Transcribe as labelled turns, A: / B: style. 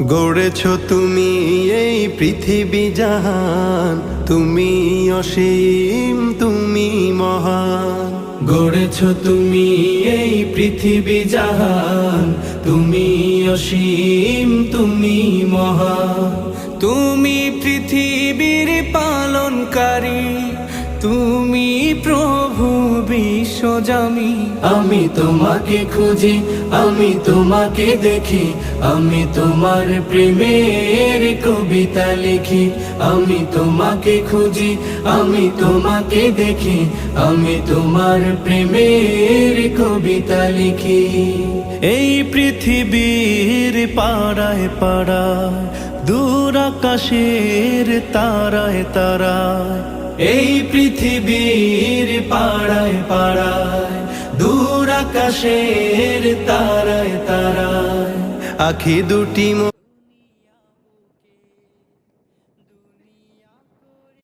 A: গড়েছ তুমি এই পৃথিবী জাহান, তুমি অসীম তুমি মহান।
B: গড়েছ তুমি এই পৃথিবী জাহান, তুমি অসীম তুমি মহান। তুমি পৃথিবীর পালনকারী, তুমি প্রভু বিশ্বজামি। আমি তোমাকে খুঁজি, আমি তোমাকে দেখি, আমি তোমার প্রেমের কবিতা লিখি। আমি তোমাকে খুঁজি, আমি তোমাকে দেখি, আমি তোমার প্রেমের কবিতা লিখি।
C: এই পৃথিবীর পাড়ায় পাড়ায়, দূর আকাশের তারায় তারায়,
B: এই পৃথিবীর পাড়ায় পাড়ায়, দূর আকাশের তারায় তারায়,
A: আখি দুটি